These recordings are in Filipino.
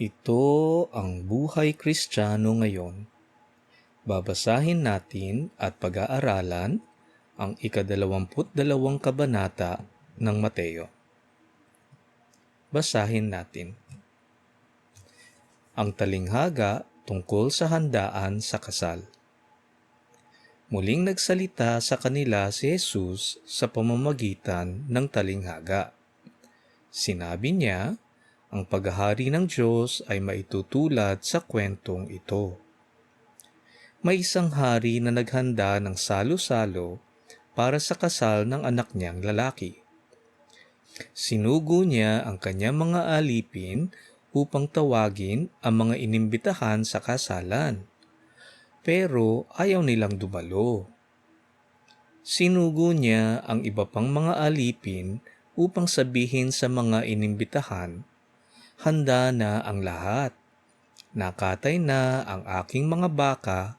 Ito ang buhay Kristiyano ngayon. Babasahin natin at pag-aaralan ang ika-22 kabanata ng Mateo. Basahin natin. Ang talinghaga tungkol sa handaan sa kasal. Muling nagsalita sa kanila si Jesus sa pamamagitan ng talinghaga. Sinabi niya, ang paghahari ng Diyos ay maitutulad sa kwentong ito. May isang hari na naghanda ng salo-salo para sa kasal ng anak niyang lalaki. Sinugo niya ang kanyang mga alipin upang tawagin ang mga inimbitahan sa kasalan, pero ayaw nilang dumalo. Sinugo niya ang iba pang mga alipin upang sabihin sa mga inimbitahan, handa na ang lahat. Nakatay na ang aking mga baka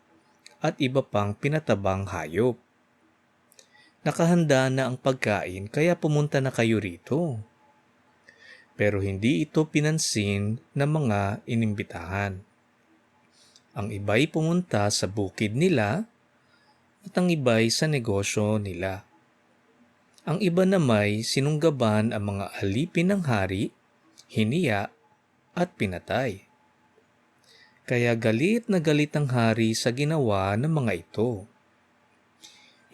at iba pang pinatabang hayop. Nakahanda na ang pagkain kaya pumunta na kayo rito. Pero hindi ito pinansin ng mga inimbitahan. Ang iba'y pumunta sa bukid nila at ang iba'y sa negosyo nila. Ang iba namay sinunggaban ang mga alipin ng hari, hiniya at pinatay. Kaya galit na galit ang hari sa ginawa ng mga ito.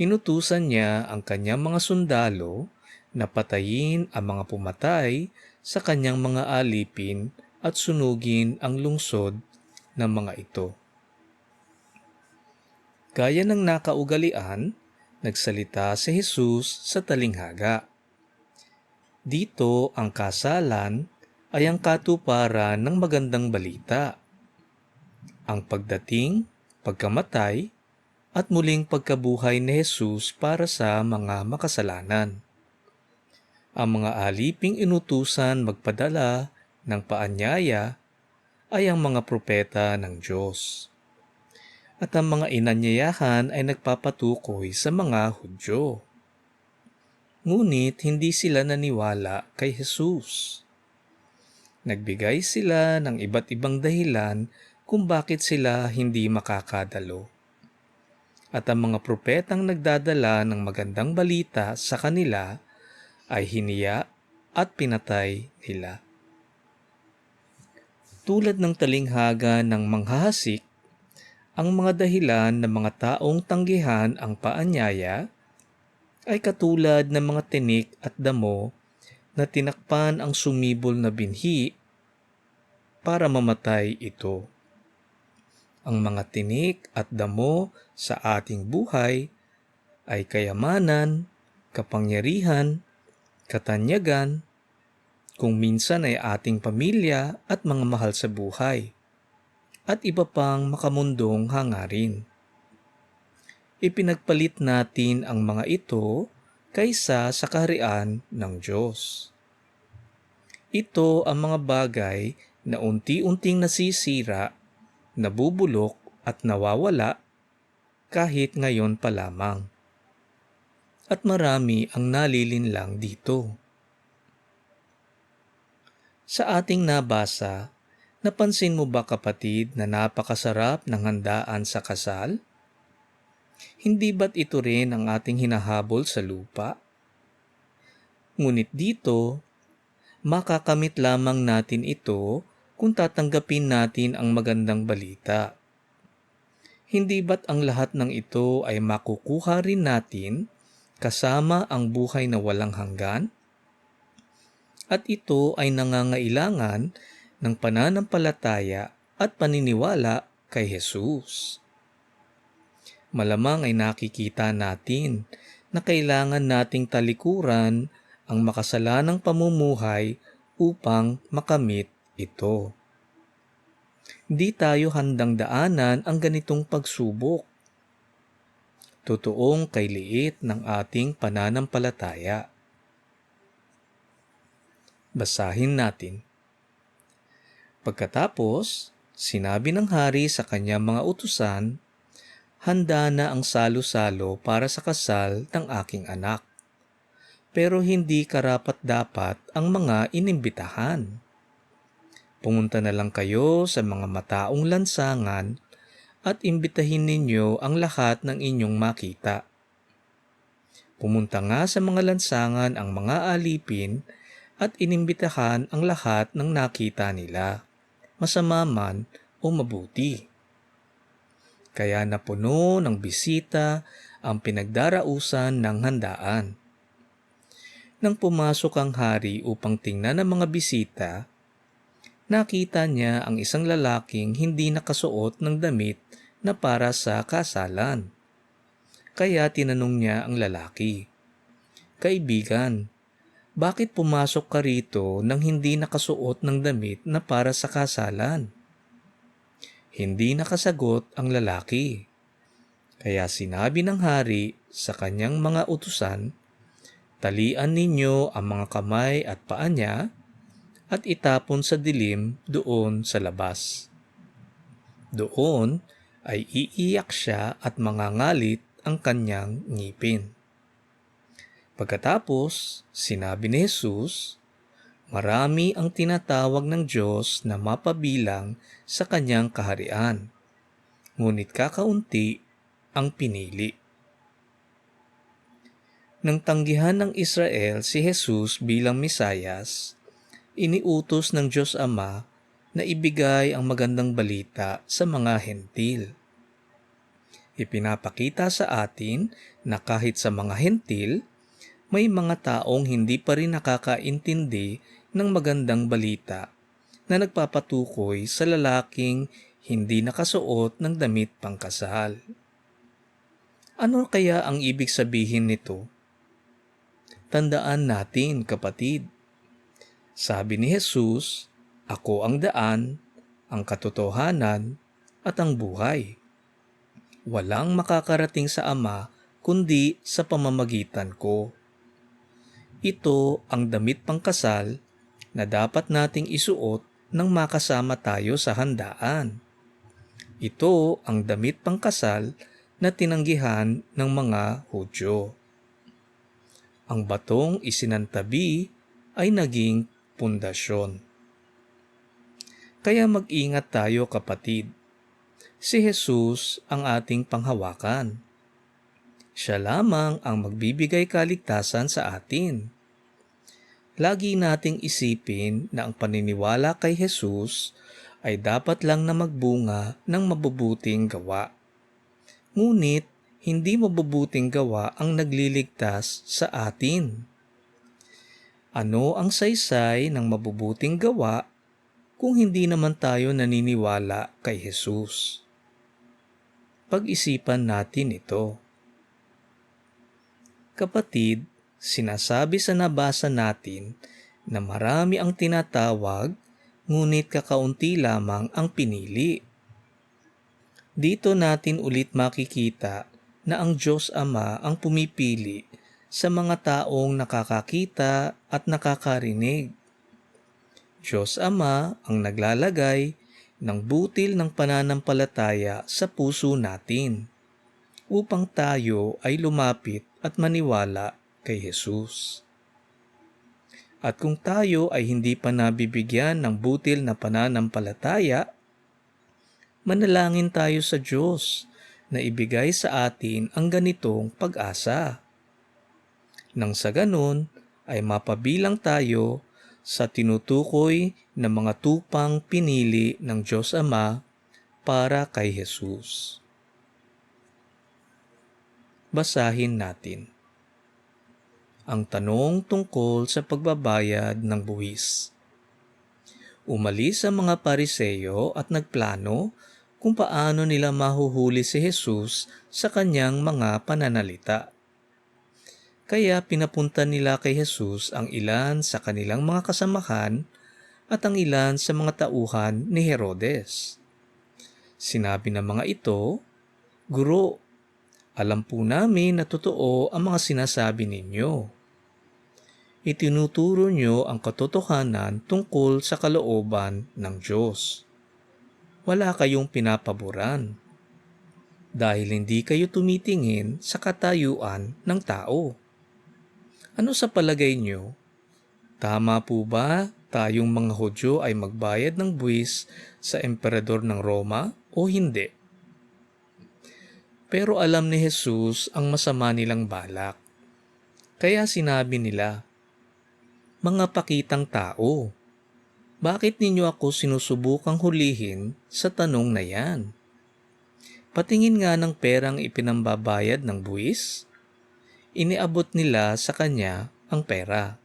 Inutusan niya ang kanyang mga sundalo na patayin ang mga pumatay sa kanyang mga alipin at sunugin ang lungsod ng mga ito. Gaya ng nakaugalian, nagsalita si Jesus sa talinghaga. Dito ang kasalan ay ang katuparan ng magandang balita. Ang pagdating, pagkamatay, at muling pagkabuhay ni Jesus para sa mga makasalanan. Ang mga aliping inutusan magpadala ng paanyaya ay ang mga propeta ng Diyos. At ang mga inanyayahan ay nagpapatukoy sa mga Hudyo. Ngunit hindi sila naniwala kay Jesus. Nagbigay sila ng iba't ibang dahilan kung bakit sila hindi makakadalo. At ang mga propetang nagdadala ng magandang balita sa kanila ay hiniya at pinatay nila. Tulad ng talinghaga ng manghahasik, ang mga dahilan ng mga taong tanggihan ang paanyaya ay katulad ng mga tinik at damo na tinakpan ang sumibol na binhi para mamatay ito. Ang mga tinik at damo sa ating buhay ay kayamanan, kapangyarihan, katanyagan, kung minsan ay ating pamilya at mga mahal sa buhay, at iba pang makamundong hangarin. Ipinagpalit natin ang mga ito kaysa sa kaharian ng Diyos. Ito ang mga bagay na unti-unting nasisira, nabubulok at nawawala kahit ngayon pa lamang. At marami ang nalilinlang dito. Sa ating nabasa, napansin mo ba kapatid na napakasarap ng handaan sa kasal? Hindi ba't ito rin ang ating hinahabol sa lupa? Ngunit dito, makakamit lamang natin ito kung tatanggapin natin ang magandang balita. Hindi ba't ang lahat ng ito ay makukuha rin natin kasama ang buhay na walang hanggan? At ito ay nangangailangan ng pananampalataya at paniniwala kay Jesus. Malamang ay nakikita natin na kailangan nating talikuran ang makasalanang pamumuhay upang makamit ito. Di tayo handang daanan ang ganitong pagsubok. Totoong kailiit ng ating pananampalataya. Basahin natin. Pagkatapos, sinabi ng hari sa kanyang mga utusan, handa na ang salo-salo para sa kasal ng aking anak. Pero hindi karapat-dapat ang mga inimbitahan. Pumunta na lang kayo sa mga mataong lansangan at imbitahin ninyo ang lahat ng inyong makita. Pumunta nga sa mga lansangan ang mga alipin at inimbitahan ang lahat ng nakita nila, masama man o mabuti. Kaya napuno ng bisita ang pinagdarausan ng handaan. Nang pumasok ang hari upang tingnan ang mga bisita, nakita niya ang isang lalaking hindi nakasuot ng damit na para sa kasalan. Kaya tinanong niya ang lalaki, "Kaibigan, bakit pumasok ka rito nang hindi nakasuot ng damit na para sa kasalan?" Hindi nakasagot ang lalaki. Kaya sinabi ng hari sa kanyang mga utusan, "Talian ninyo ang mga kamay at paa niya at itapon sa dilim doon sa labas. Doon ay iiyak siya at mangangalit ang kanyang ngipin." Pagkatapos, sinabi ni Jesus, "Marami ang tinatawag ng Diyos na mapabilang sa kanyang kaharian, ngunit kakaunti ang pinili." Nang tanggihan ng Israel si Jesus bilang Mesiyas, iniutos ng Diyos Ama na ibigay ang magandang balita sa mga hentil. Ipinapakita sa atin na kahit sa mga hentil, may mga taong hindi pa rin nakakaintindi ng magandang balita na nagpapatukoy sa lalaking hindi nakasuot ng damit pangkasal. Ano kaya ang ibig sabihin nito? Tandaan natin, kapatid. Sabi ni Jesus, "Ako ang daan, ang katotohanan, at ang buhay. Walang makakarating sa Ama kundi sa pamamagitan ko." Ito ang damit pangkasal na dapat nating isuot nang makasama tayo sa handaan. Ito ang damit pangkasal na tinanggihan ng mga Hudyo. Ang batong isinantabi ay naging pundasyon. Kaya mag-ingat tayo, kapatid. Si Jesus ang ating panghawakan. Siya lamang ang magbibigay kaligtasan sa atin. Lagi nating isipin na ang paniniwala kay Jesus ay dapat lang na magbunga ng mabubuting gawa. Ngunit, hindi mabubuting gawa ang nagliligtas sa atin. Ano ang saysay ng mabubuting gawa kung hindi naman tayo naniniwala kay Jesus? Pag-isipan natin ito. Kapatid, sinasabi sa nabasa natin na marami ang tinatawag, ngunit kakaunti lamang ang pinili. Dito natin ulit makikita na ang Diyos Ama ang pumipili sa mga taong nakakakita at nakakarinig. Diyos Ama ang naglalagay ng butil ng pananampalataya sa puso natin upang tayo ay lumapit at maniwala kay Jesus. At kung tayo ay hindi pa nabibigyan ng butil na pananampalataya, manalangin tayo sa Diyos na ibigay sa atin ang ganitong pag-asa. Nang sa ganun ay mapabilang tayo sa tinutukoy na mga tupang pinili ng Diyos Ama para kay Jesus. Basahin natin. Ang tanong tungkol sa pagbabayad ng buwis. Umalis ang mga Pariseyo at nagplano kung paano nila mahuhuli si Jesus sa kanyang mga pananalita. Kaya pinapunta nila kay Jesus ang ilan sa kanilang mga kasamahan at ang ilan sa mga tauhan ni Herodes. Sinabi ng mga ito, "Guro, alam po namin na totoo ang mga sinasabi ninyo. Itinuturo nyo ang katotohanan tungkol sa kalooban ng Diyos. Wala kayong pinapaboran dahil hindi kayo tumitingin sa katayuan ng tao. Ano sa palagay nyo? Tama po ba tayong mga Hudyo ay magbayad ng buwis sa emperador ng Roma o hindi? Pero alam ni Jesus ang masama nilang balak. Kaya sinabi nila, "Mga pakitang tao, bakit ninyo ako sinusubukang hulihin sa tanong na yan? Patingin nga ng perang ipinambabayad ng buwis." Iniabot nila sa kanya ang pera.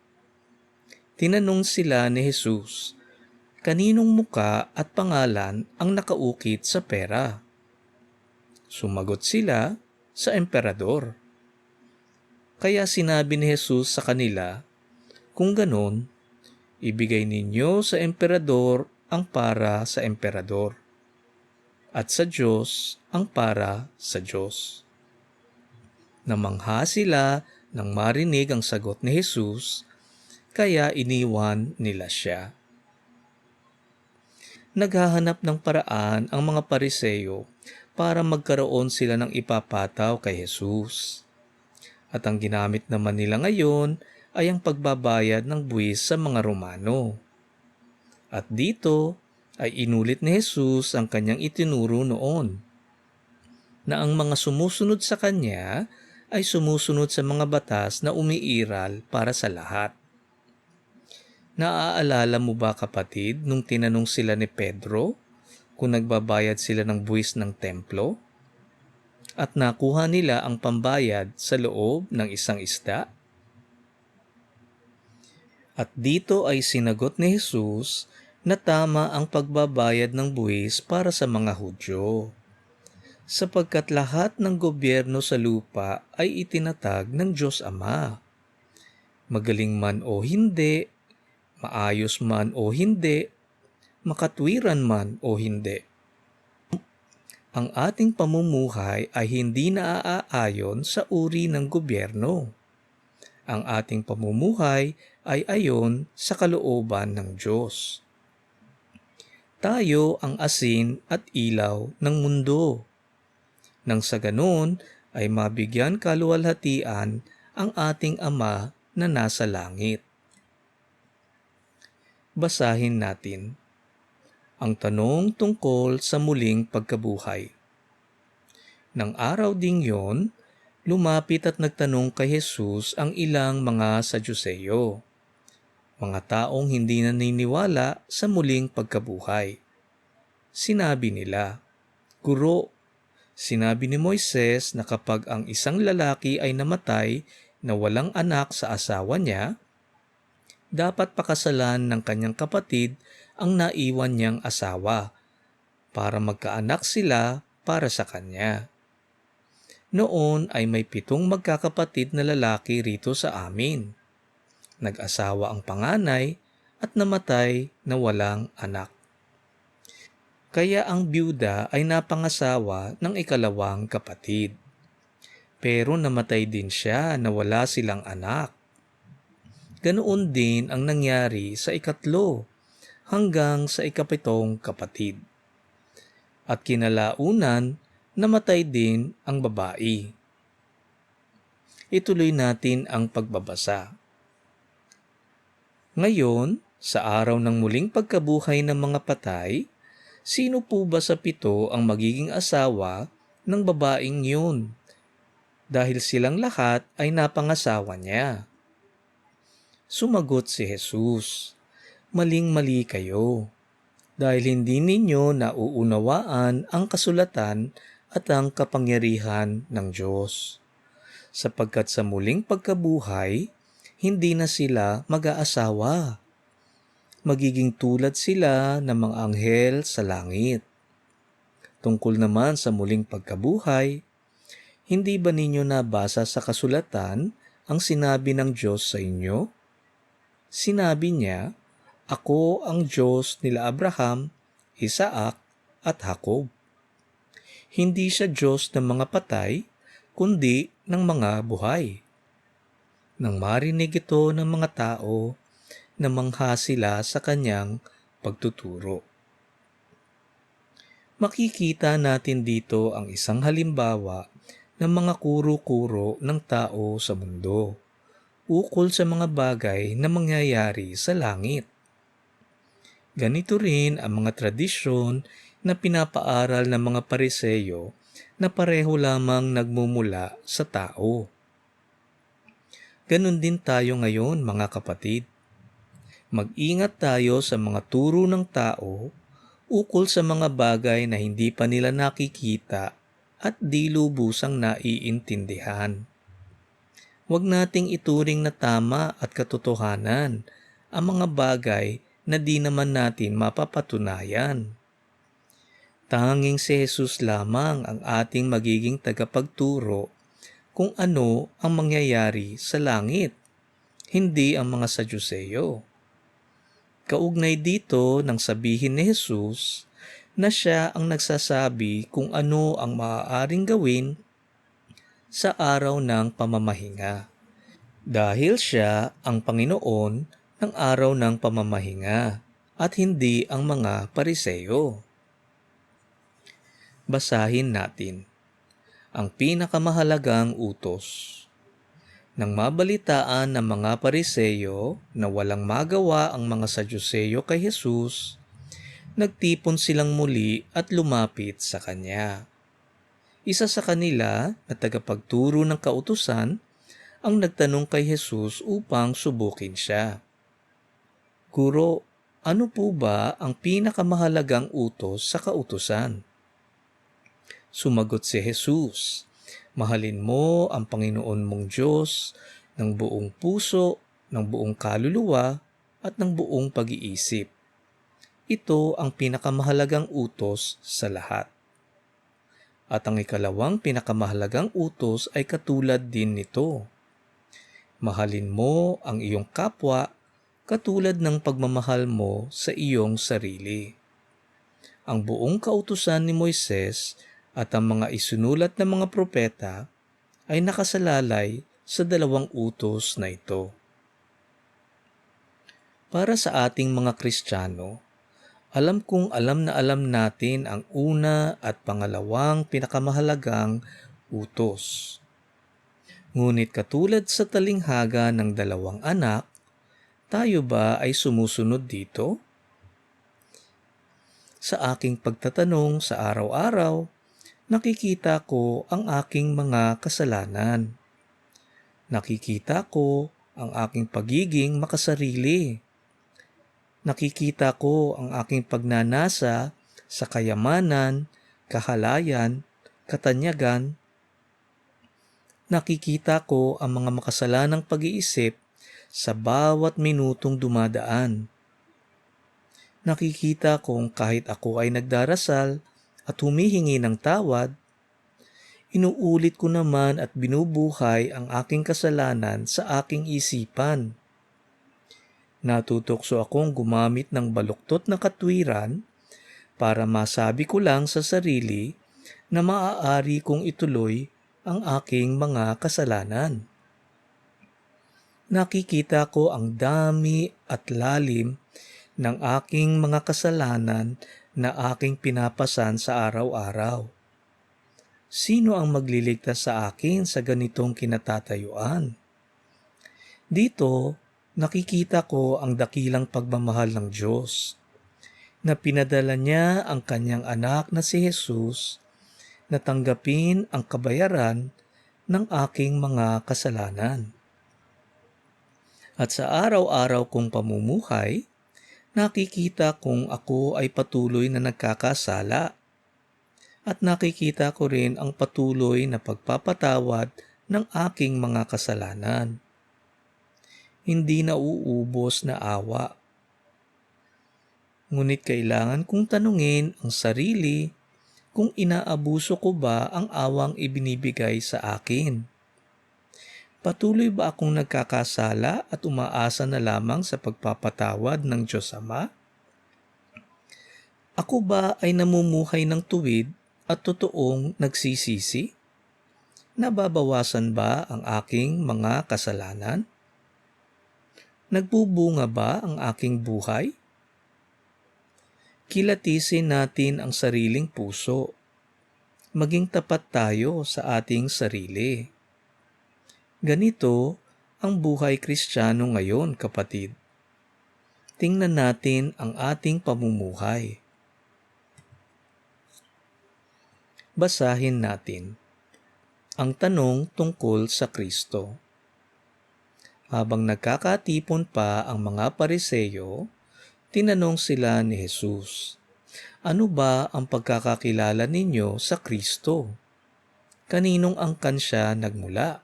Tinanong sila ni Jesus, "Kaninong muka at pangalan ang nakaukit sa pera?" Sumagot sila, "Sa emperador." Kaya sinabi ni Jesus sa kanila, "Kung ganon, ibigay ninyo sa emperador ang para sa emperador, at sa Diyos ang para sa Diyos." Namangha sila nang marinig ang sagot ni Jesus, kaya iniwan nila siya. Naghahanap ng paraan ang mga Pariseo para magkaroon sila ng ipapataw kay Jesus. At ang ginamit naman nila ngayon ay ang pagbabayad ng buwis sa mga Romano. At dito ay inulit ni Jesus ang kanyang itinuro noon, na ang mga sumusunod sa kanya ay sumusunod sa mga batas na umiiral para sa lahat. Naaalala mo ba, kapatid, nung tinanong sila ni Pedro kung nagbabayad sila ng buwis ng templo? At nakuha nila ang pambayad sa loob ng isang isda? At dito ay sinagot ni Jesus na tama ang pagbabayad ng buwis para sa mga Hudyo, sapagkat lahat ng gobyerno sa lupa ay itinatag ng Diyos Ama. Magaling man o hindi, maayos man o hindi, makatwiran man o hindi, ang ating pamumuhay ay hindi naaayon sa uri ng gobyerno. Ang ating pamumuhay ay ayon sa kalooban ng Diyos. Tayo ang asin at ilaw ng mundo. Nang sa ganoon ay mabigyan kaluwalhatian ang ating Ama na nasa langit. Basahin natin ang tanong tungkol sa muling pagkabuhay. Nang araw ding yon, lumapit at nagtanong kay Jesus ang ilang mga Saduseyo, mga taong hindi naniniwala sa muling pagkabuhay. Sinabi nila, "Guro, sinabi ni Moises na kapag ang isang lalaki ay namatay na walang anak sa asawa niya, dapat pakasalan ng kanyang kapatid ang naiwan niyang asawa para magkaanak sila para sa kanya. Noon ay may 7 magkakapatid na lalaki rito sa amin. Nag-asawa ang panganay at namatay na walang anak. Kaya ang byuda ay napangasawa ng ikalawang kapatid. Pero namatay din siya na wala silang anak. Ganoon din ang nangyari sa ikatlo hanggang sa ika-7 kapatid. At kinalaunan, namatay din ang babae." Ituloy natin ang pagbabasa. Ngayon, sa araw ng muling pagkabuhay ng mga patay, sino po ba sa 7 ang magiging asawa ng babaeng yun? Dahil silang lahat ay napangasawa niya. Sumagot si Jesus, "Maling-mali kayo, dahil hindi ninyo nauunawaan ang kasulatan at ang kapangyarihan ng Diyos. Sapagkat sa muling pagkabuhay, hindi na sila mag-aasawa. Magiging tulad sila ng mga anghel sa langit. Tungkol naman sa muling pagkabuhay, hindi ba ninyo nabasa sa kasulatan ang sinabi ng Diyos sa inyo? Sinabi niya, 'Ako ang Diyos nila Abraham, Isaac at Jacob.' Hindi siya Diyos ng mga patay, kundi ng mga buhay." Nang marinig ito ng mga tao, namangha sila sa kanyang pagtuturo. Makikita natin dito ang isang halimbawa ng mga kuro-kuro ng tao sa mundo, ukol sa mga bagay na mangyayari sa langit. Ganito rin ang mga tradisyon na pinapaaral ng mga Pariseyo na pareho lamang nagmumula sa tao. Ganon din tayo ngayon, mga kapatid. Mag-ingat tayo sa mga turo ng tao ukol sa mga bagay na hindi pa nila nakikita at di lubusang naiintindihan. Huwag nating ituring na tama at katotohanan ang mga bagay na di naman natin mapapatunayan. Tanging si Jesus lamang ang ating magiging tagapagturo kung ano ang mangyayari sa langit, hindi ang mga Saduseyo. Kaugnay dito nang sabihin ni Jesus na siya ang nagsasabi kung ano ang maaaring gawin sa araw ng pamamahinga. Dahil siya ang Panginoon ng araw ng pamamahinga at hindi ang mga Pariseyo. Basahin natin ang pinakamahalagang utos. Nang mabalitaan ng mga Pariseyo na walang magawa ang mga Saduseyo kay Jesus, nagtipon silang muli at lumapit sa Kanya. Isa sa kanila na tagapagturo ng kautusan ang nagtanong kay Jesus upang subukin siya. Guro, ano po ba ang pinakamahalagang utos sa kautusan? Sumagot si Jesus, mahalin mo ang Panginoon mong Diyos ng buong puso, ng buong kaluluwa, at ng buong pag-iisip. Ito ang pinakamahalagang utos sa lahat. At ang ikalawang pinakamahalagang utos ay katulad din nito. Mahalin mo ang iyong kapwa katulad ng pagmamahal mo sa iyong sarili. Ang buong kautusan ni Moises at ang mga isinulat ng mga propeta ay nakasalalay sa dalawang utos na ito. Para sa ating mga Kristiyano, alam kong alam na alam natin ang una at pangalawang pinakamahalagang utos. Ngunit katulad sa talinghaga ng dalawang anak, tayo ba ay sumusunod dito? Sa aking pagtatanong sa araw-araw, nakikita ko ang aking mga kasalanan. Nakikita ko ang aking pagiging makasarili. Nakikita ko ang aking pagnanasa sa kayamanan, kahalayan, katanyagan. Nakikita ko ang mga makasalanang pag-iisip sa bawat minutong dumadaan. Nakikita kong kahit ako ay nagdarasal at humihingi ng tawad, inuulit ko naman at binubuhay ang aking kasalanan sa aking isipan. Natutokso akong gumamit ng baluktot na katwiran para masabi ko lang sa sarili na maaari kong ituloy ang aking mga kasalanan. Nakikita ko ang dami at lalim ng aking mga kasalanan na aking pinapasan sa araw-araw. Sino ang magliligtas sa akin sa ganitong kinatatayuan? Dito, nakikita ko ang dakilang pagmamahal ng Diyos, na pinadala niya ang kanyang anak na si Jesus na tanggapin ang kabayaran ng aking mga kasalanan. At sa araw-araw kong pamumuhay, nakikita kong ako ay patuloy na nagkakasala at nakikita ko rin ang patuloy na pagpapatawad ng aking mga kasalanan. Hindi nauubos na awa. Ngunit kailangan kong tanungin ang sarili kung inaabuso ko ba ang awang ibinibigay sa akin. Patuloy ba akong nagkakasala at umaasa na lamang sa pagpapatawad ng Diyos Ama? Ako ba ay namumuhay ng tuwid at totoong nagsisisi? Nababawasan ba ang aking mga kasalanan? Nagbubunga ba ang aking buhay? Kilatisin natin ang sariling puso. Maging tapat tayo sa ating sarili. Ganito ang buhay Kristiyano ngayon, kapatid. tingnan natin ang ating pamumuhay. Basahin natin ang tanong tungkol sa Kristo. Habang nagkakatipon pa ang mga Pariseyo, tinanong sila ni Jesus, "Ano ba ang pagkakakilala ninyo sa Kristo? Kaninong angkan siya nagmula?"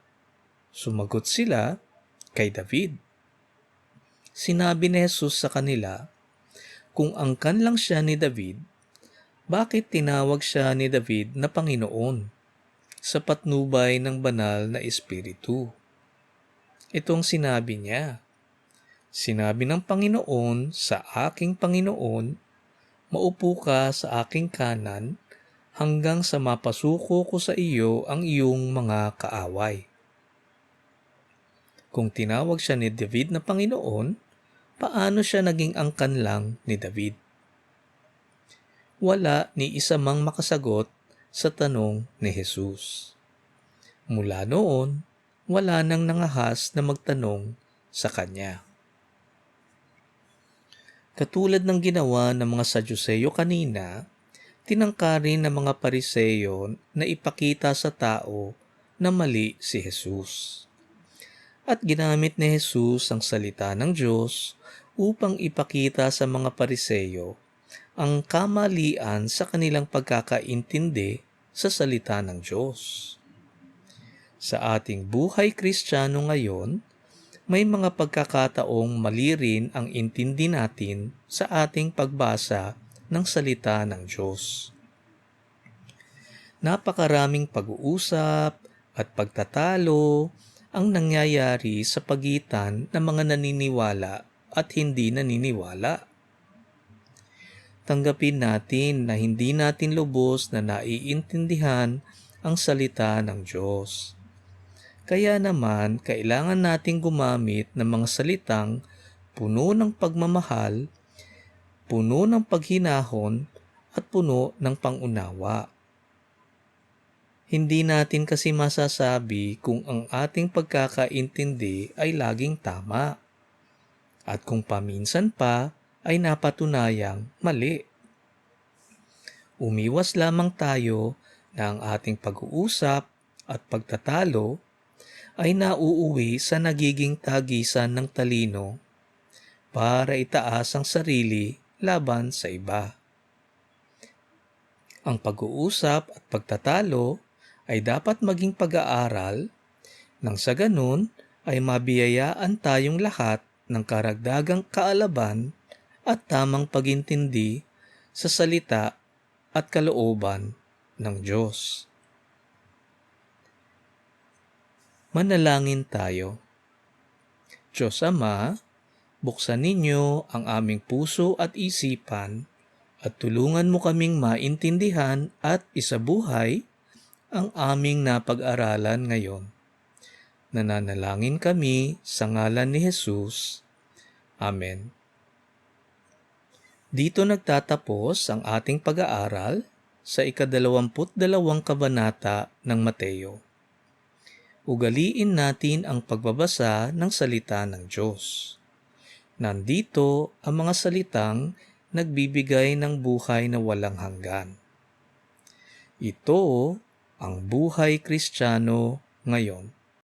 Sumagot sila, "Kay David." Sinabi ni Jesus sa kanila, "Kung angkan lang siya ni David, bakit tinawag siya ni David na Panginoon sa patnubay ng banal na Espiritu?" Itong sinabi niya, "Sinabi ng Panginoon sa aking Panginoon, maupo ka sa aking kanan hanggang sa mapasuko ko sa iyo ang iyong mga kaaway." Kung tinawag siya ni David na Panginoon, paano siya naging angkan lang ni David? Wala ni isa mang makasagot sa tanong ni Jesus. Mula noon, wala nang nangahas na magtanong sa kanya. Katulad ng ginawa ng mga Saduseyo kanina, tinangkarin ng mga Pariseyo na ipakita sa tao na mali si Jesus. At ginamit ni Jesus ang salita ng Diyos upang ipakita sa mga Pariseyo ang kamalian sa kanilang pagkakaintindi sa salita ng Diyos. Sa ating buhay Kristiyano ngayon, may mga pagkakataong mali rin ang intindi natin sa ating pagbasa ng salita ng Diyos. Napakaraming pag-uusap at pagtatalo ang nangyayari sa pagitan ng mga naniniwala at hindi naniniwala. Tanggapin natin na hindi natin lubos na naiintindihan ang salita ng Diyos. Kaya naman, kailangan nating gumamit ng mga salitang puno ng pagmamahal, puno ng paghinahon, at puno ng pangunawa. Hindi natin kasi masasabi kung ang ating pagkakaintindi ay laging tama, at kung paminsan pa ay napatunayang mali. Umiwas lamang tayo na ang ating pag-uusap at pagtatalo ay nauuwi sa nagiging tagisan ng talino para itaas ang sarili laban sa iba. Ang pag-uusap at pagtatalo ay dapat maging pag-aaral nang sa ganun ay mabiyayaan tayong lahat ng karagdagang kaalaman at tamang pagintindi sa salita at kalooban ng Diyos. Manalangin tayo. Diyos Ama, buksan ninyo ang aming puso at isipan at tulungan mo kaming maintindihan at isabuhay ang aming napag-aralan ngayon. Nananalangin kami sa ngalan ni Jesus. Amen. Dito nagtatapos ang ating pag-aaral sa 22 kabanata ng Mateo. Ugaliin natin ang pagbabasa ng salita ng Diyos. Nandito ang mga salitang nagbibigay ng buhay na walang hanggan. Ito ang buhay Kristiyano ngayon.